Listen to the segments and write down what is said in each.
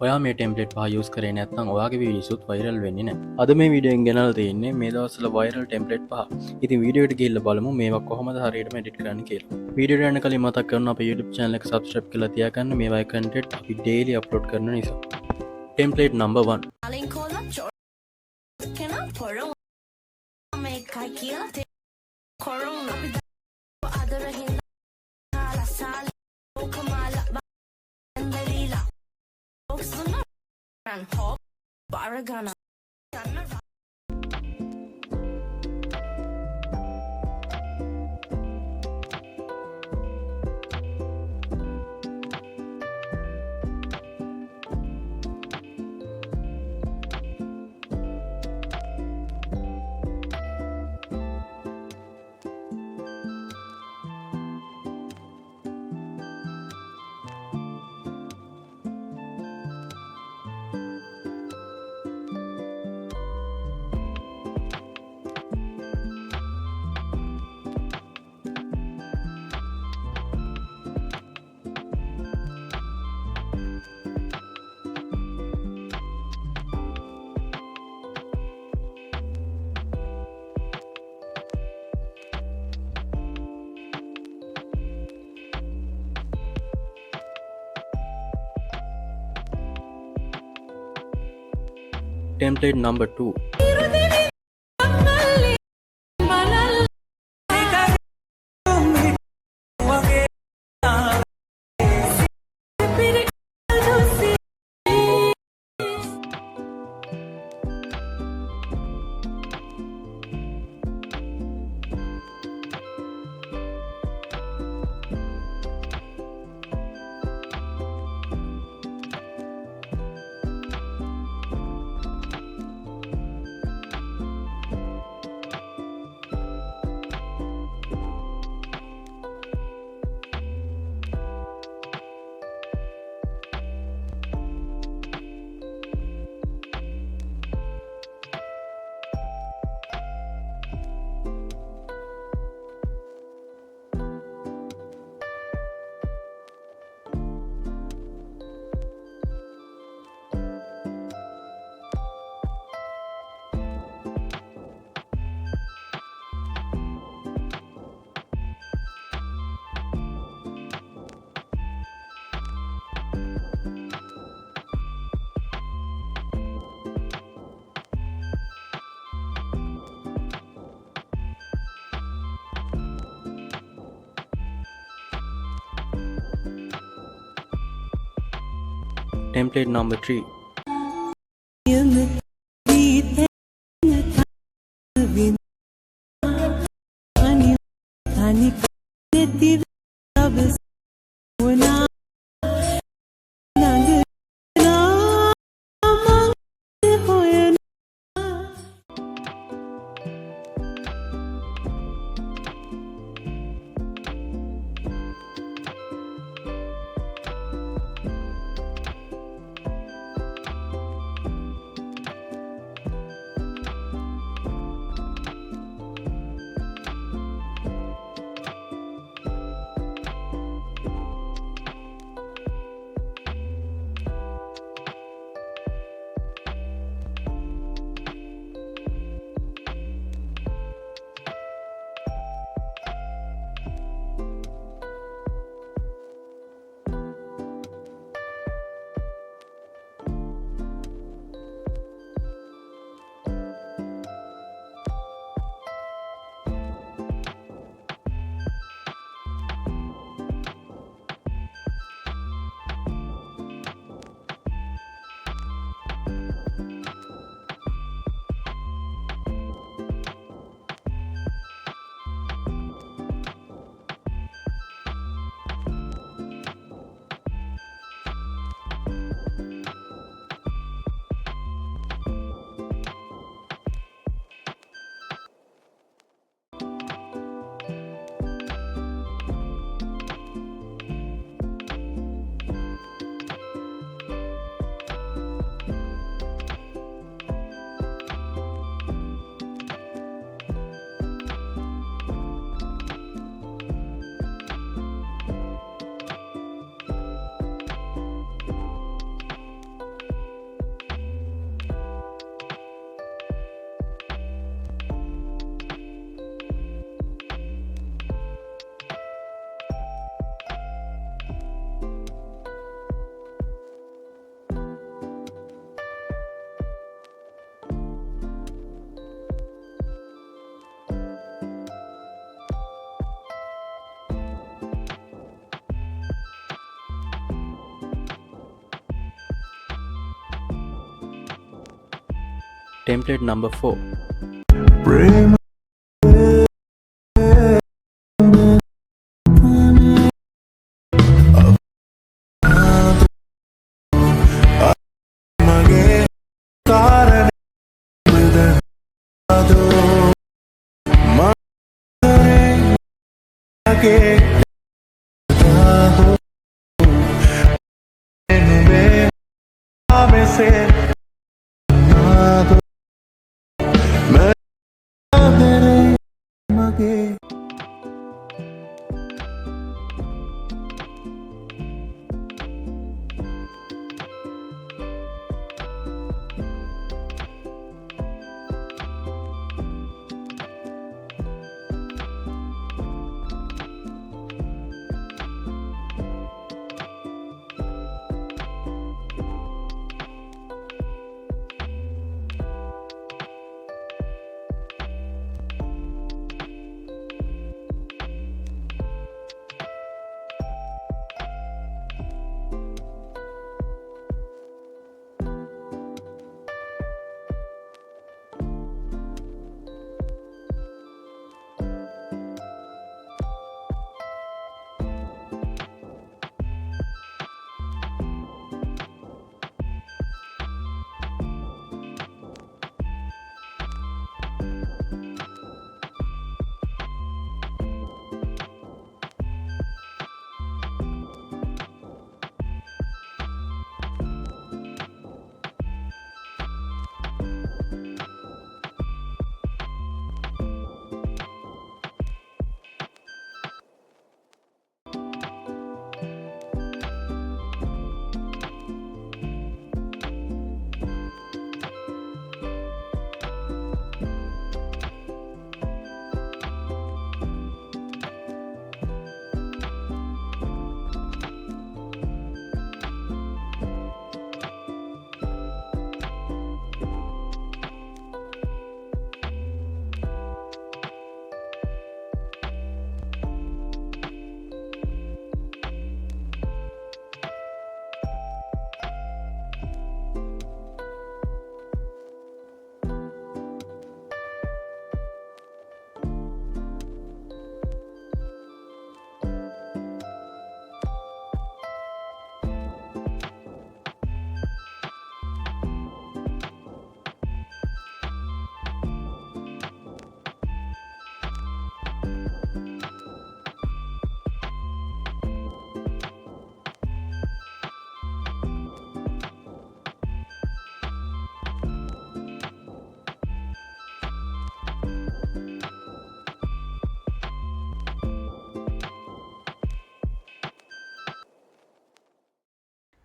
ඔයා මේ ටෙම්ප්ලේට් පහ යූස් කරේ නැත්නම් ඔයාගේ වීඩියෝසුත් වයිරල් වෙන්නේ නැහැ. අද මේ වීඩියෝෙන් ගෙනල්ලා තියෙන්නේ මේ දවස්වල වයිරල් ටෙම්ප්ලේට් පහ. ඉතින් වීඩියෝ එකට ගිහිල්ලා බලමු මේවා කොහොමද හරියටම එඩිට් කරන්න කියලා. වීඩියෝට යන්න කලින් මතක් කරනවා අපේ YouTube channel එක subscribe කරලා තියාගන්න මේ වගේ content අපි daily upload කරන නිසා. Template number 1. Template number 2. Template number 3. Template number 4.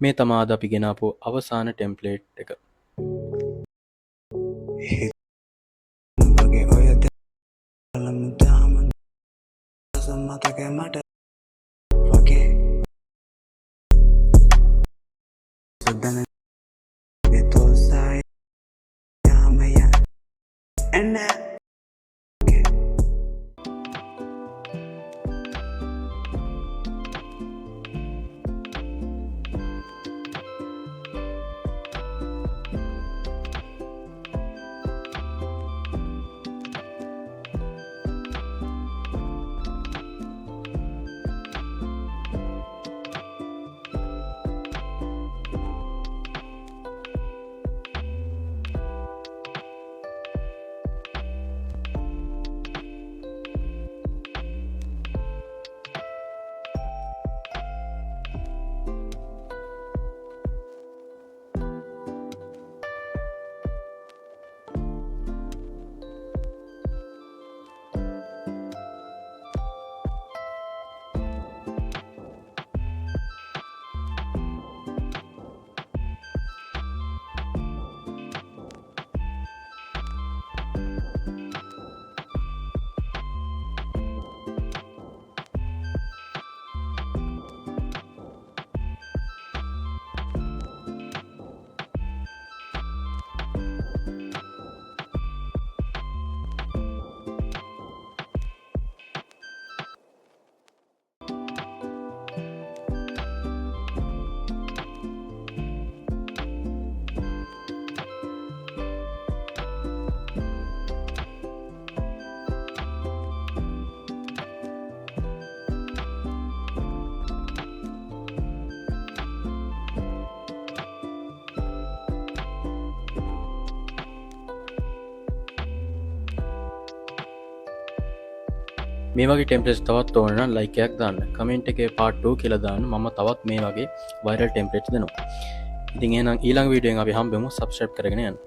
මේ තමා අද අපි ගෙනාපු අවසාන ටෙම්ප්ලේට් එක. වගේ ඔය දෙලම දාම සම්මතක මට වගේ සුද්දන විතෝසයි යාමය එන්න මේ වගේ ටෙම්පලේට්ස් තවත් ඕන නම් ලයික් එකක් දාන්න, කමෙන්ට් එකේ part 2 කියලා දාන්න. මම තවත් මේ වගේ viral templates දෙනවා. ඉතින් එහෙනම් ඊළඟ වීඩියෝෙන් අපි හම්බෙමු. subscribe කරගෙන යන්න.